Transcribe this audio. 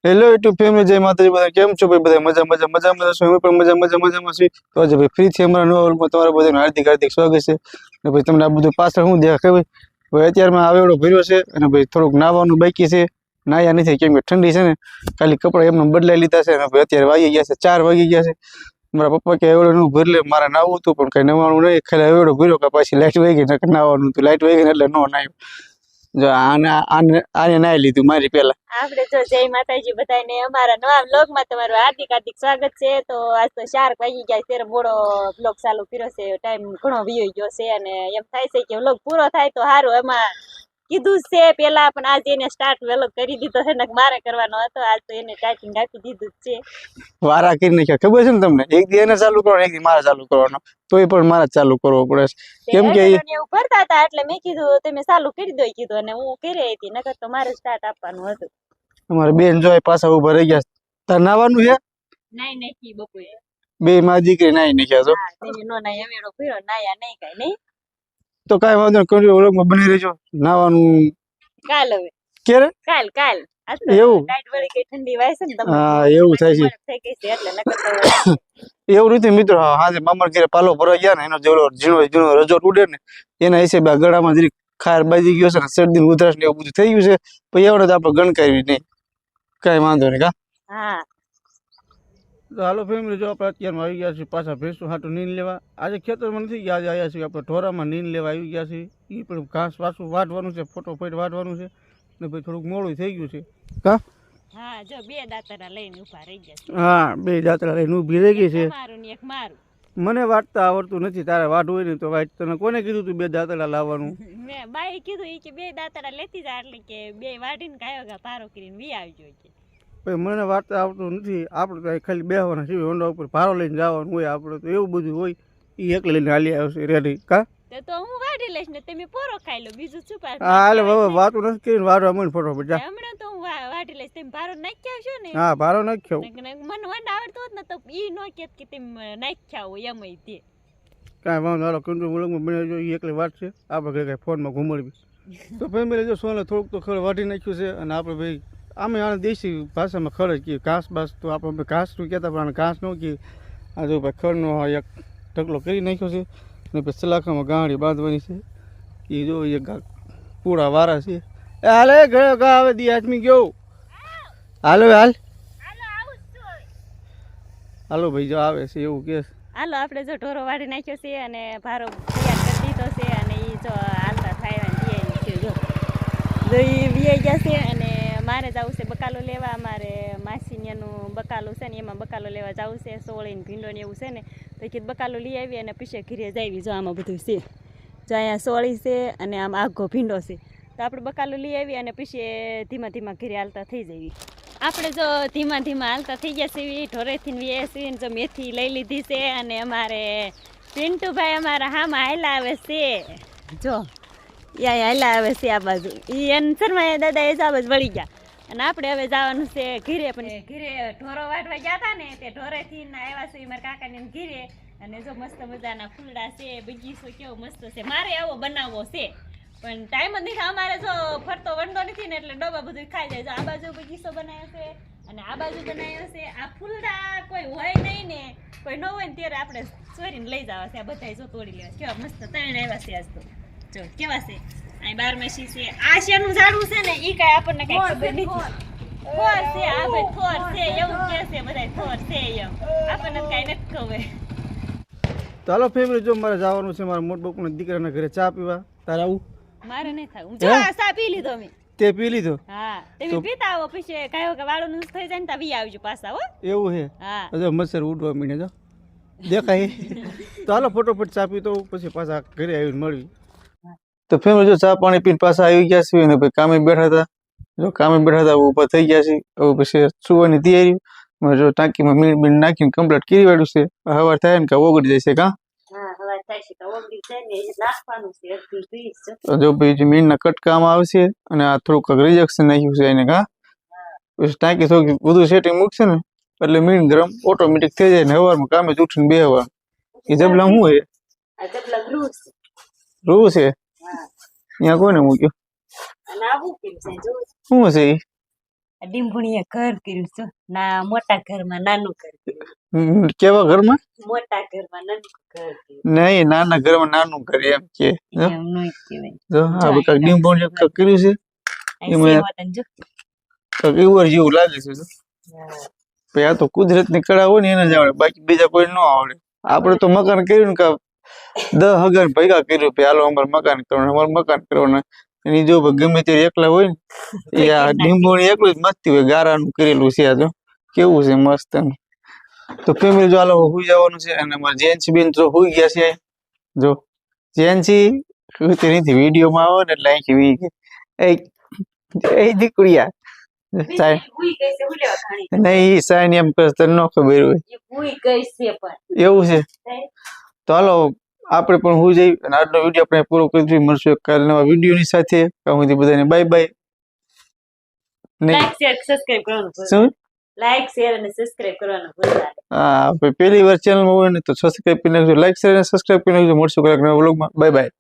Hello YouTube family, જય માતાજી. બધા કેમ છો ભાઈ? બધા મજામાં છો? હું પણ મજામાં છું. તો આજે ભાઈ ફ્રી થી અમારા નવા વર્ગમાં તમારા બધાનું હાર્દિક સ્વાગત છે. અને ભાઈ તમને આ બધું પાછળ હું દેખાય ભાઈ અત્યારમાં આવેડો ભર્યો છે અને ભાઈ થોડુંક નાવાનું બાકી છે. નાયા નથી કેમ કે ઠંડી છે ને, ખાલી કપડા એમને બદલાઈ લીધા છે. અને ભાઈ અત્યારે વાગી ગયા છે 4 વાગી ગયા છે. મારા પપ્પા કે એવડો નું ભરી લે, મારે નાવું હતું પણ કઈ નવાનું નહીં, ખાલી એવડો ભર્યો કે પાછી લાઈટ વહી ગઈ. નાવાનું હતું, લાઈટ વહી ગઈ એટલે નો નાયું. જો આને નાઈ લીધું મારી પેલા. આપણે જો જય માતાજી બધાને અમારા નવા વ્લોગમાં તમારું હાર્દિક સ્વાગત છે. તો આજ તો 4 વાગી ગયા, ત્યારે મોડો વ્લોગ ચાલુ કર્યો છે. ટાઈમ ઘણો વયો ગયો છે અને એમ થાય છે કે વ્લોગ પૂરો થાય તો સારું. એમાં કીધું છે પેલા, પણ આજ એને સ્ટાર્ટ વેલો કરી દીધો છે ને, મારે કરવાનો હતો. આજ તો એને ટાઈપિંગ આપી દીધું છે. વારા કરી નાખ્યા, ખબર છે ને તમને? એક દી એને ચાલુ કરવાનો, એક દી મારે ચાલુ કરવાનો, તોય પણ મારે ચાલુ કરવો પડે. કેમ કે એવું કરતા હતા એટલે મેં કીધું તમે ચાલુ કરી દો કીધું, અને હું કરી હતી, નકર તો મારે સ્ટાર્ટ આપવાનું હતું. અમારે બેન જોય પાછા ઉભા રહી ગયા. તાર નાવાનું છે? નાઈ નાખી બપોરે બે માં દીકરી નાઈ નાખ્યા છો. હા, તમે નો નાઈ એમેડો ફીરો નાયા નહીં કાઈ નહીં. તો કાઈ વાંધો નહીં, કંટ્રોલ વ્લોગમાં બની રહેજો. નાવાનું કાલ હવે ક્યારે? કાલ એવું લાઈટ વળી ગઈ, ઠંડી વાય છે ને તમને. હા, એવું થાય છે. થઈ ગઈ છે એટલે નકર તો એવું નથી મિત્રો. હાજે મામા ઘરે પાલો ભરવા ગયા ને, એનો જેવડો ઝીણો રજોટ ઉડે ને, એના હિસાબે ગળામાં જરી ખાર બાજી ગયો છે ને, શરદી ઉધરસ ને એવું બધું થઈ ગયું છે. પછી એવડે તો આપણે ગણકાવી નહીં, કઈ વાંધો નહીં. કા હા, તો હાલો ફેમિલી, જો આપણે અત્યારમાં આવી ગયા છીએ પાછા ભેંસું હાટું નીંદ લેવા. આજે ખેતરમાં નથી ગયા, આજે આવ્યા છીએ આપણે ઢોરામાં નીંદ લેવા આવી ગયા છીએ. એ પણ ઘાસ વાસું વાટવાનું છે, ફોટોફોટ વાટવાનું છે ને ભાઈ થોડુંક મોડું થઈ ગયું છે. કા હા, જો બે દાતરા લઈને ઊભા રહી ગયા છે. હા, બે દાતરા લઈને ઊભી રહી ગઈ છે. મારું ને એક મારું. મને વાટતા આવડતું નથી, તારે વાટવું હોય ને તો વાટ. તને કોને કીધું તું બે દાતરા લાવવાનું? મેં બાઈ કીધું ઈ કે બે દાતરા લેતી જા, એટલે કે બે વાટીને કાયો પારો કરીને વી આવજો કે. ભાઈ મને વાટતા આવડતું નથી. આપણે તો ખાલી બેહવાના છે, હોંડા ઉપર ભારો લઈને જવાનું હોય. આપણે તો એવું બધું હોય. એ એકલે લઈને હાલી આવશે રેડી. કા તો હું વાટી લઈશ ને તમે પોરો ખાઈ લો, બીજું શું પાછું. હા, હાલે હવે વાતું નથી કરીને વારવા મને ફટોફટ જા. હમણાં તો હું વાટી લઈશ, તમે ભારો નાખી આવશો ને. હા, ભારો નાખ્યો. મને વંડ આવડતું હોત ને તો ઈ નો કેત કે તમે નાખ્યા હોય એમ તે. કાંઈ વાંધો હાલો, કંટ્રોલ વ્લોગમાં બની જો. એ એકલી વાત છે, આપણે ઘરે કાંઈ ફોનમાં ઘુમડવી. તો ફેમિલી જો સોને થોડુંક તો ખડ વાટી નાખ્યું છે. અને આપણે ભાઈ આમે આને દેશી ભાષામાં ખડ કહીએ, ઘાસ બાસ. તો આપણે ઘાસનું કહેતા પણ ઘાસ ન કહીએ. આ જો ભાઈ ખડનો એક ઢગલો કરી નાખ્યો છે. અને પછી સલાખામાં ગાંડી બાંધવાની છે. એ જો એક પૂરા વારા છે. એ હાલે ગયો ગા આવે દી આદમી ગયો. હાલો હાલ, હાલો ભાઈ જો આવે છે એવું કે. હાલો આપણે જો ઢોરો વાળી નાખ્યો છે અને ભારો તૈયાર કરી દીધો છે. અને એ જો હાલતા થાય છે. જો એ વીઆઈ ગયા છે. અને મારે જવું છે બકાલો લેવા. અમારે માસીનિયાનું બકાલું છે ને, એમાં બકાલો લેવા જવું છે. સોળીને ભીંડો ને એવું છે ને, તો કીધું બકાલો લઈ આવી અને પછી ઘીરે જાવી. જો આમાં બધું છે, જો અહીંયા સોળી છે અને આમ આઘો ભીંડો છે. તો આપણે બકાલો લઈ આવી અને પછી ધીમા ધીમા ઘીરે હાલતા થઈ જવી. આપણે જો ધીમા ધીમા હાલતા થઈ ગયા છીએ. ઢોરેથી વીએ છીએ, જો મેથી લઈ લીધી છે. અને અમારે પિન્ટુભાઈ અમારા હામાં હાલા આવે છે. જો યા હાલા આવે છે આ બાજુ. એ એન શર્મા દાદા એ જ આ બાજુ વળી ગયા. અને આપણે હવે જવાનું છે ઘીરે. પણ ઘીરે ઢોરો વાટવા ગયા હતા ને, તે ઢોરેથી આવ્યા છે મારા કાકાને ઘીરે. અને જો મસ્ત મજાના ફૂલડા છે, બગીચો કેવો મસ્ત છે. મારે આવો બનાવવો છે પણ ટાઈમ જ નથી. અમારે જો ફરતો વંડો નથી ને, એટલે ડબ્બા બધું ખાઈ જાય. જો આ બાજુ બગીચો બનાવ્યો છે અને આ બાજુ બનાવ્યો છે. આ ફૂલડા કોઈ હોય નહીં ને, કોઈ ન હોય ને ત્યારે આપણે ચોરીને લઈ જવા છે. આ બધા જો તોડી લેવા. કેવા મસ્ત ત્રણ આવ્યા છે આજ તો. જો કેવા છે. અહીં બારમાસી છે. આ શેનું ઝાડું છે ને, ઈ કાંઈ આપણને કઈ ખબર નથી. થોર છે આ ભાઈ, થોર છે એવું કે છે બધા. થોર છે એમ, આપણને કઈ નથી ખબર. ચાલો ફેમિલી, જો મારે જવાનું છે મારા મોટ બકુના દીકરાના ઘરે ચા પીવા. તારે આવું? મારે નહીં થાય. હું જો ચા પી લીધો મેં. તે પી લીધો? હા, તમે પીતા આવો. પછી કાયો કે વાળું નું થઈ જાય ને તા વી આવજો પાછા. હો એવું છે? હા, જો મચ્છર ઉડવા મીને જો દેખાય. તો હાલો ફટોફટ ચા પી તો પછી પાછા ઘરે આવીને મળવી. તો ફેમિલી જો ચા પાણી પીને પાછા આવી ગયા છીએ. ને ભાઈ કામે બેઠા હતા. જો કામે બેઠા હતા, ઊભા થઈ ગયા છે. હવે પછી સુવાની તૈયારી. જો ટાંકીમાં મીણ બીણ નાખીને કમ્પ્લીટ કરી વાળ્યું છે. હવાર થાય ને કે ઓગળી જાય છે. કા જો ભાઈ મીણના કટકામાં આવશે. અને આ થોડુંક રિજેક્શન નાખ્યું છે એને. કા પછી ટાંકી થોડીક બધું સેટિંગ મૂકશે ને, એટલે મીણ ગરમ ઓટોમેટિક થઈ જાય. ને હવારમાં કામે જ ઉઠીને બેહવા. એ જબલા શું હોય? રૂ છે ત્યાં કોને મૂક્યો? શું છે? આ ડીંભુણીએ ઘર કર્યું છે ના મોટા ઘરમાં નાનું ઘર કેવા ઘરમાં મોટા ઘરમાં નાનું ઘર કર્યું નહીં નાના ઘરમાં નાનું ઘર એમ કે જો એમ નહીં કહેવાય જો આ બધા ડીંબોને કર્યું છે અહીં એમાં સેવાતન જો કાંઈક એવું જેવું લાગે છે જો. પછી આ તો કુદરતની કળા હોય ને એને જ આવડે બાકી બીજા કોઈ ન આવડે આપણે તો મકાન કર્યું ને કે 10 હગાર ભેગા કર્યું પછી હાલો અમારે મકાન કરવાનું અમારે મકાન કરવાનું એની જો ગમે તે એકલા હોય ને એ આ ડીંબોની એકલું જ મસ્તી હોય ગારાનું કરેલું છે આ જો કેવું છે મસ્ત એમ. તો ફેમિલી જો હાલો હુઈ જવાનું છે અને અમારે જેન્સી બેન તો હુઈ ગયા છે જો જેન્સી નથી વિડીયોમાં આવે ને એટલે અહીંથી વી ગઈ એ દીકરીયા સાહેબ ભૂઈ ગઈ છે હું લેવા ઘણી નહીં ઈ સાઈન એમ કરે તને ન ખબર હોય એ ભૂઈ ગઈ છે પણ એવું છે તો હાલો આપણે પણ હું જઈ અને આજનો વિડીયો આપણે પૂરો કરી દઈએ મળશું એક કાલે નવા વિડીયોની સાથે ત્યાં સુધી બધાને બાય બાય નહીં લાઈક શેર સબસ્ક્રાઇબ કરવાનું ભૂલતા શું લાઈક શેર અને સબસ્ક્રાઇબ કરવાનું ભૂલતા નહીં. હા પહેલી વાર ચેનલમાં હોય ને તો સબસ્ક્રાઇબ કરી નાખજો લાઈક શેર અને સબસ્ક્રાઇબ કરી નાખજો મળશું કાલે નવા વ્લોગમાં બાય બાય